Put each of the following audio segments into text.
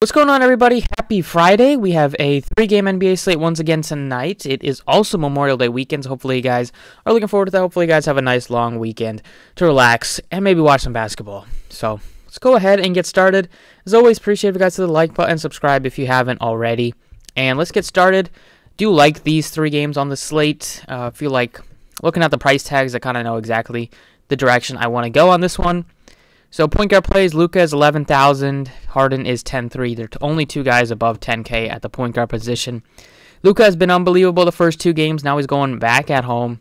What's going on, everybody? Happy Friday. We have a 3-game NBA slate once again tonight. It is also Memorial Day weekend, so hopefully you guys are looking forward to that. Hopefully you guys have a nice long weekend to relax and maybe watch some basketball. So let's go ahead and get started. As always, appreciate if you guys hit the like button, subscribe if you haven't already. And let's get started. Do like these 3 games on the slate. Feel like looking at the price tags, I kind of know exactly the direction I want to go on this one. So point guard plays, Luka is 11,000, Harden is 10.3. They're only 2 guys above 10K at the point guard position. Luka has been unbelievable the first 2 games. Now he's going back at home.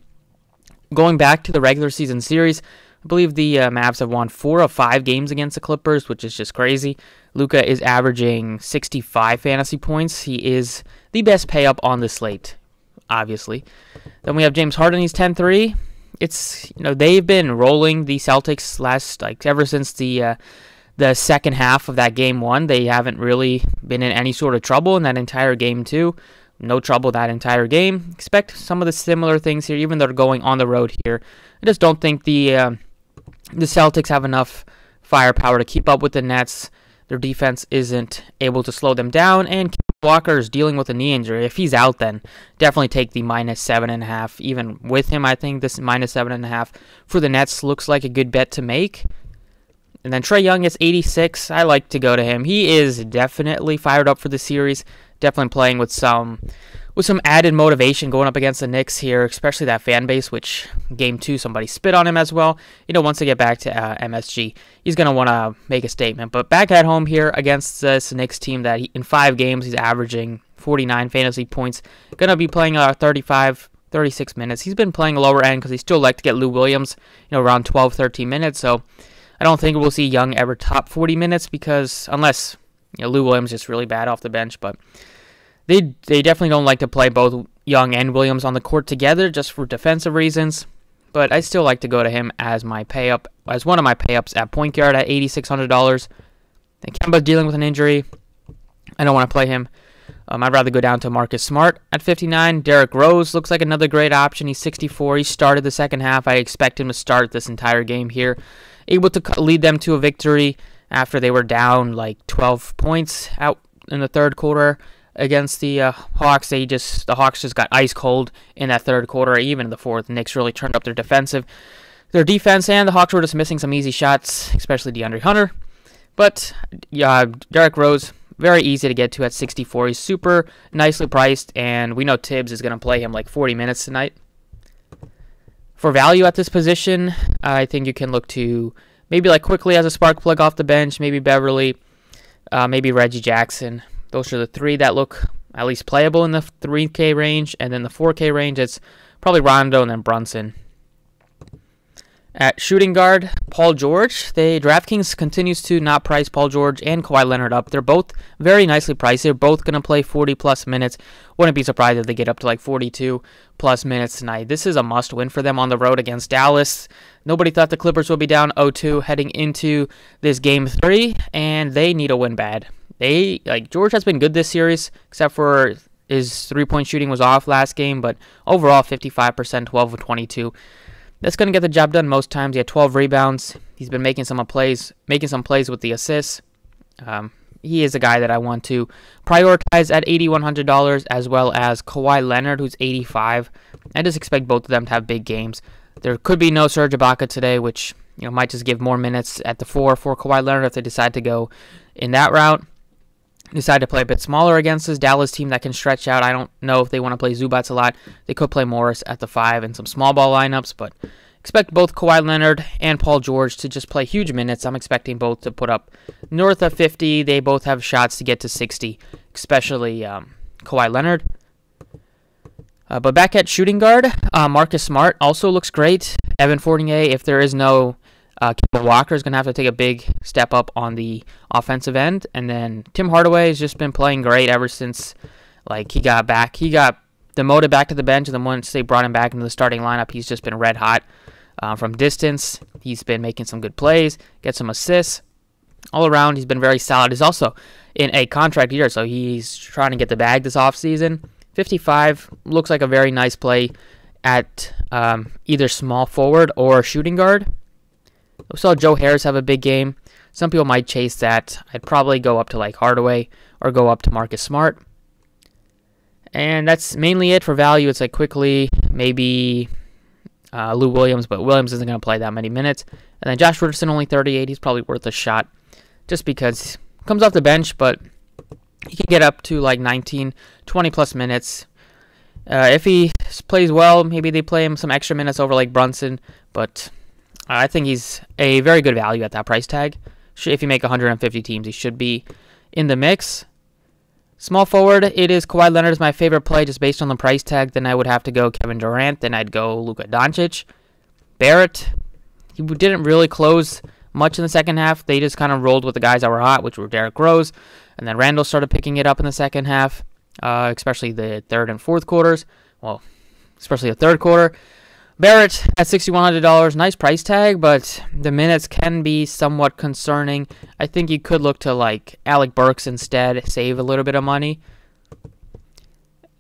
Going back to the regular season series, I believe the Mavs have won 4 of 5 games against the Clippers, which is just crazy. Luka is averaging 65 fantasy points. He is the best pay up on the slate, obviously. Then we have James Harden, he's 10.3. It's, they've been rolling the Celtics ever since the second half of that game 1. They haven't really been in any sort of trouble in that entire game 2. No trouble that entire game. Expect some of the similar things here, even though they're going on the road here. I just don't think the Celtics have enough firepower to keep up with the Nets. Their defense isn't able to slow them down, and Walker is dealing with a knee injury. If he's out, then definitely take the -7.5. Even with him, I think this -7.5 for the Nets looks like a good bet to make. And then Trey Young is 86. I like to go to him. He is definitely fired up for the series. Definitely playing with some added motivation going up against the Knicks here, especially that fan base, which game 2 somebody spit on him as well. Once they get back to MSG, he's going to want to make a statement. But back at home here against this Knicks team that in 5 games he's averaging 49 fantasy points. Going to be playing 36 minutes. He's been playing lower end because he still like to get Lou Williams, around 12, 13 minutes. So I don't think we'll see Young ever top 40 minutes because unless Lou Williams is really bad off the bench, but They definitely don't like to play both Young and Williams on the court together just for defensive reasons. But I still like to go to him as my pay-up, as one of my pay-ups at point guard at $8,600. And Kemba's dealing with an injury. I don't want to play him. I'd rather go down to Marcus Smart at 59. Derrick Rose looks like another great option. He's 64. He started the second half. I expect him to start this entire game here. Able to lead them to a victory after they were down like 12 points out in the third quarter. Against the Hawks, the Hawks just got ice cold in that third quarter. Even in the fourth, the Knicks really turned up their defense, and the Hawks were just missing some easy shots, especially DeAndre Hunter. But Derrick Rose, very easy to get to at 64. He's super nicely priced, and we know Tibbs is going to play him like 40 minutes tonight. For value at this position, I think you can look to maybe like quickly as a spark plug off the bench, maybe Beverly, maybe Reggie Jackson. Those are the 3 that look at least playable in the 3K range. And then the 4K range, it's probably Rondo and then Brunson. At shooting guard, Paul George. DraftKings continues to not price Paul George and Kawhi Leonard up. They're both very nicely priced. They're both going to play 40-plus minutes. Wouldn't be surprised if they get up to like 42-plus minutes tonight. This is a must-win for them on the road against Dallas. Nobody thought the Clippers would be down 0-2 heading into this Game 3, and they need a win bad. George has been good this series, except for his 3-point shooting was off last game, but overall 55%, 12 of 22. That's going to get the job done most times. He had 12 rebounds. He's been making some plays with the assists. He is a guy that I want to prioritize at $8,100, as well as Kawhi Leonard, who's 85. I just expect both of them to have big games. There could be no Serge Ibaka today, which might just give more minutes at the 4 for Kawhi Leonard if they decide to go in that route. Decide to play a bit smaller against this Dallas team that can stretch out. I don't know if they want to play Zubats a lot. They could play Morris at the 5 and some small ball lineups, but expect both Kawhi Leonard and Paul George to just play huge minutes. I'm expecting both to put up north of 50. They both have shots to get to 60, especially Kawhi Leonard. But back at shooting guard, Marcus Smart also looks great. Evan Fournier, if there is no Kemba Walker, is going to have to take a big step up on the offensive end. And then Tim Hardaway has just been playing great ever since he got back. He got demoted back to the bench, and then once they brought him back into the starting lineup, he's just been red hot from distance. He's been making some good plays, get some assists. All around, he's been very solid. He's also in a contract year, so he's trying to get the bag this offseason. 55 looks like a very nice play at either small forward or shooting guard. We saw Joe Harris have a big game. Some people might chase that. I'd probably go up to like Hardaway or go up to Marcus Smart. And that's mainly it for value. It's like quickly, maybe Lou Williams, but Williams isn't going to play that many minutes. And then Josh Richardson, only 38. He's probably worth a shot just because he comes off the bench, but he can get up to like 19, 20 plus minutes. If he plays well, maybe they play him some extra minutes over like Brunson, but I think he's a very good value at that price tag. If you make 150 teams, he should be in the mix. Small forward, it is Kawhi Leonard is my favorite play just based on the price tag. Then I would have to go Kevin Durant. Then I'd go Luka Doncic. Barrett, he didn't really close much in the second half. They just kind of rolled with the guys that were hot, which were Derrick Rose. And then Randall started picking it up in the second half, especially the third and fourth quarters. Well, especially the third quarter. Barrett at $6,100, nice price tag, but the minutes can be somewhat concerning. I think you could look to like Alec Burks instead, save a little bit of money.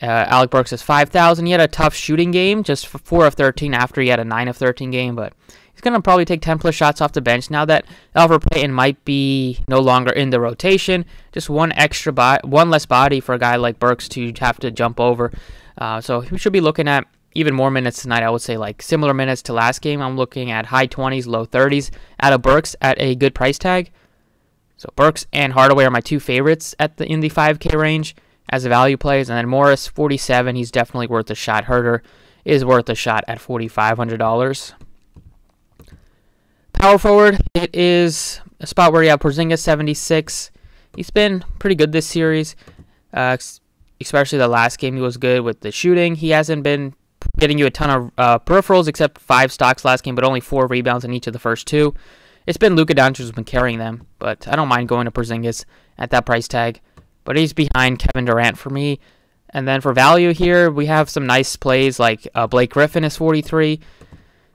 Alec Burks is $5,000. He had a tough shooting game, just 4 of 13 after he had a 9 of 13 game, but he's going to probably take 10 plus shots off the bench now that Elfrid Payton might be no longer in the rotation. Just one less body for a guy like Burks to have to jump over. So we should be looking at even more minutes tonight. I would say like similar minutes to last game. I'm looking at high 20s, low 30s out of Burks at a good price tag. So Burks and Hardaway are my two favorites in the 5K range as a value plays. And then Morris, 47, he's definitely worth a shot. Herter is worth a shot at $4,500. Power forward, it is a spot where you have Porzingis, 76. He's been pretty good this series, especially the last game he was good with the shooting. He hasn't been getting you a ton of peripherals except 5 stocks last game, but only 4 rebounds in each of the first 2. It's been Luka Doncic who's been carrying them, but I don't mind going to Porzingis at that price tag. But he's behind Kevin Durant for me. And then for value here, we have some nice plays like Blake Griffin is 43.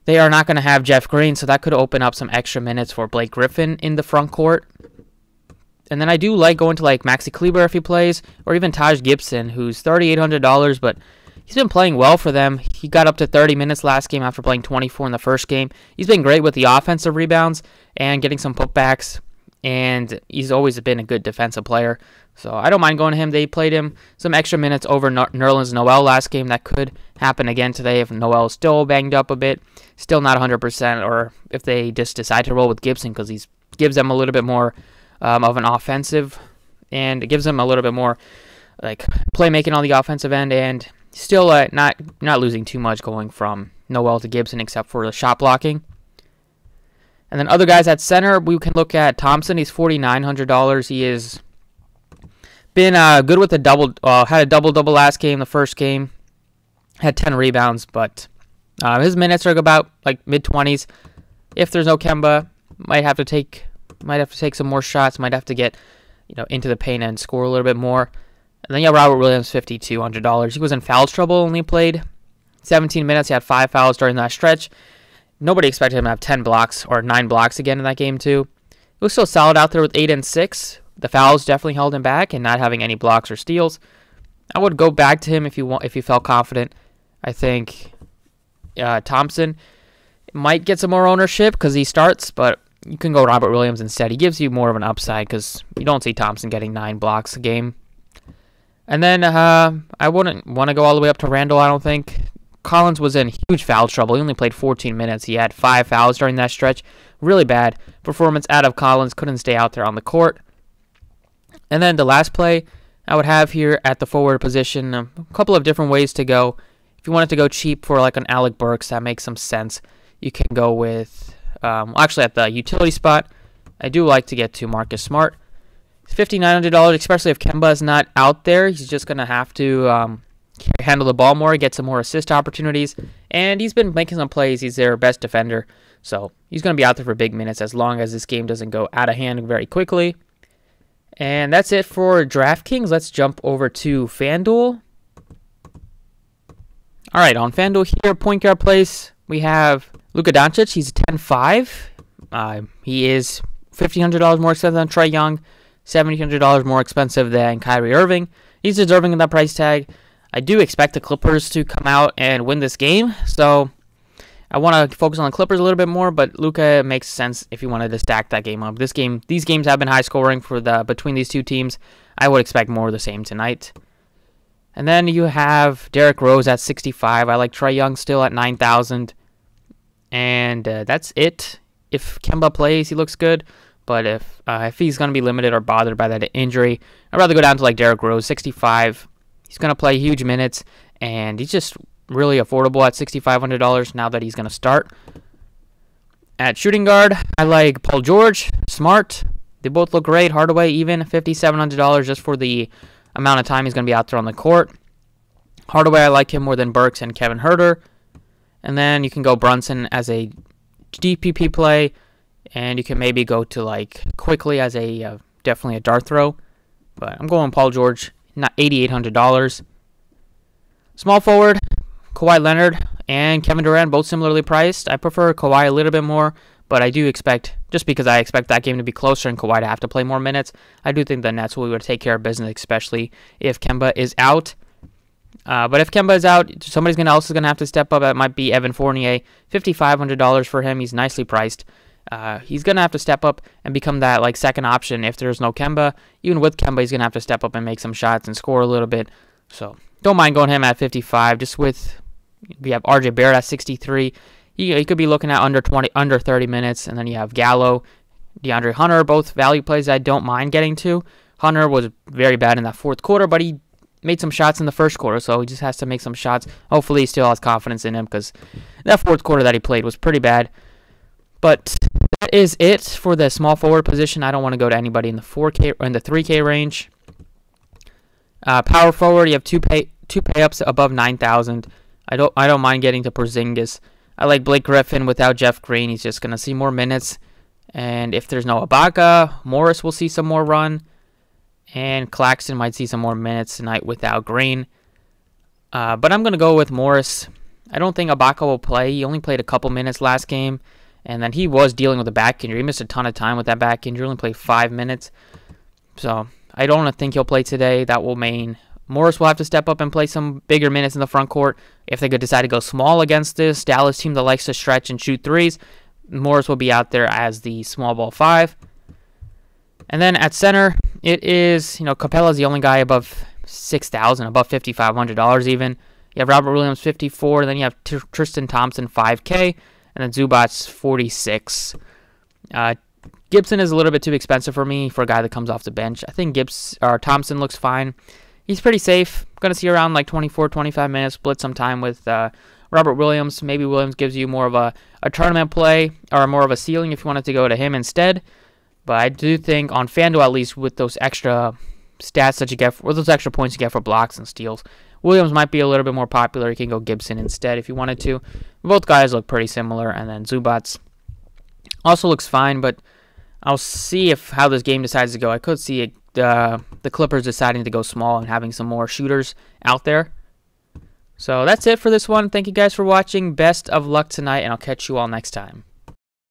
They are not going to have Jeff Green, so that could open up some extra minutes for Blake Griffin in the front court. And then I do like going to like Maxi Kleber if he plays, or even Taj Gibson, who's $3,800, but he's been playing well for them. He got up to 30 minutes last game after playing 24 in the first game. He's been great with the offensive rebounds and getting some putbacks, and he's always been a good defensive player. So I don't mind going to him. They played him some extra minutes over Nerlens Noel last game. That could happen again today if Noel is still banged up a bit, still not 100%, or if they just decide to roll with Gibson because he gives them a little bit more of an offensive, and it gives them a little bit more like playmaking on the offensive end, and still not losing too much going from Noel to Gibson except for the shot blocking. And then other guys at center, we can look at Thompson. He's $4,900. He is been good with the double. Had a double-double last game. The first game had 10 rebounds, but his minutes are about like mid-20s. If there's no Kemba, might have to take some more shots. Might have to get into the paint and score a little bit more. And then you have Robert Williams, $5,200. He was in foul trouble. Only played 17 minutes. He had 5 fouls during that stretch. Nobody expected him to have 10 blocks or 9 blocks again in that game too. He was still solid out there with 8 and 6. The fouls definitely held him back, and not having any blocks or steals. I would go back to him if you felt confident. I think Thompson might get some more ownership because he starts, but you can go Robert Williams instead. He gives you more of an upside because you don't see Thompson getting 9 blocks a game. And then I wouldn't want to go all the way up to Randall, I don't think. Collins was in huge foul trouble. He only played 14 minutes. He had 5 fouls during that stretch. Really bad performance out of Collins. Couldn't stay out there on the court. And then the last play I would have here at the forward position, a couple of different ways to go. If you wanted to go cheap for like an Alec Burks, that makes some sense. You can go with, actually at the utility spot, I do like to get to Marcus Smart. It's $5,900, especially if Kemba is not out there. He's just going to have to handle the ball more, get some more assist opportunities. And he's been making some plays. He's their best defender. So he's going to be out there for big minutes as long as this game doesn't go out of hand very quickly. And that's it for DraftKings. Let's jump over to FanDuel. All right, on FanDuel here, point guard place, we have Luka Doncic. He's 10-5. He is $1,500 more expensive than Trey Young, $1,700 more expensive than Kyrie Irving. He's deserving of that price tag. I do expect the Clippers to come out and win this game, so I want to focus on the Clippers a little bit more, but Luka makes sense if you wanted to stack that game up. These games have been high scoring between these two teams. I would expect more of the same tonight. And then you have Derrick Rose at 65. I like Trey Young still at 9,000. And that's it. If Kemba plays, he looks good. But if he's going to be limited or bothered by that injury, I'd rather go down to like Derrick Rose, 65. He's going to play huge minutes, and he's just really affordable at $6,500 now that he's going to start. At shooting guard, I like Paul George, Smart. They both look great. Hardaway even, $5,700 just for the amount of time he's going to be out there on the court. Hardaway, I like him more than Burks and Kevin Huerter. And then you can go Brunson as a DPP play, and you can maybe go to like Quickly as a definitely a dart throw. But I'm going Paul George, not $8,800. Small forward, Kawhi Leonard and Kevin Durant, both similarly priced. I prefer Kawhi a little bit more, but I do expect, just because I expect that game to be closer and Kawhi to have to play more minutes, I do think the Nets will take care of business, especially if Kemba is out. But if Kemba is out, somebody else is going to have to step up. That might be Evan Fournier, $5,500 for him. He's nicely priced. He's going to have to step up and become that like second option if there's no Kemba. Even with Kemba, he's going to have to step up and make some shots and score a little bit. So don't mind going him at 55. Just with, we have RJ Barrett at 63. He could be looking at under 30 minutes. And then you have Gallo, DeAndre Hunter, both value plays I don't mind getting to. Hunter was very bad in that fourth quarter, but he made some shots in the first quarter, so he just has to make some shots. Hopefully he still has confidence in him, because that fourth quarter that he played was pretty bad. But that is it for the small forward position. I don't want to go to anybody in the 4K or in the 3K range. Power forward, you have two pay-ups above 9,000. I don't mind getting to Porzingis. I like Blake Griffin without Jeff Green. He's just gonna see more minutes. And if there's no Ibaka, Morris will see some more run. And Claxton might see some more minutes tonight without Green. But I'm going to go with Morris. I don't think Ibaka will play. He only played a couple minutes last game. And then he was dealing with a back injury. He missed a ton of time with that back injury. Only played 5 minutes. So I don't think he'll play today. That will mean Morris will have to step up and play some bigger minutes in the front court. If they could decide to go small against this Dallas team that likes to stretch and shoot threes, Morris will be out there as the small ball 5. And then at center, it is, Capella's the only guy above 6,000, above $5,500 even. You have Robert Williams, 54, then you have Tristan Thompson, 5K, and then Zubac's 46. Gibson is a little bit too expensive for me for a guy that comes off the bench. I think Thompson looks fine. He's pretty safe. Going to see around like 24, 25 minutes, split some time with Robert Williams. Maybe Williams gives you more of a tournament play or more of a ceiling if you wanted to go to him instead. But I do think on FanDuel, at least with those extra stats that you get, or those extra points you get for blocks and steals, Williams might be a little bit more popular. You can go Gibson instead if you wanted to. Both guys look pretty similar, and then Zubac also looks fine, but I'll see how this game decides to go. I could see the Clippers deciding to go small and having some more shooters out there. So that's it for this one. Thank you guys for watching. Best of luck tonight, and I'll catch you all next time.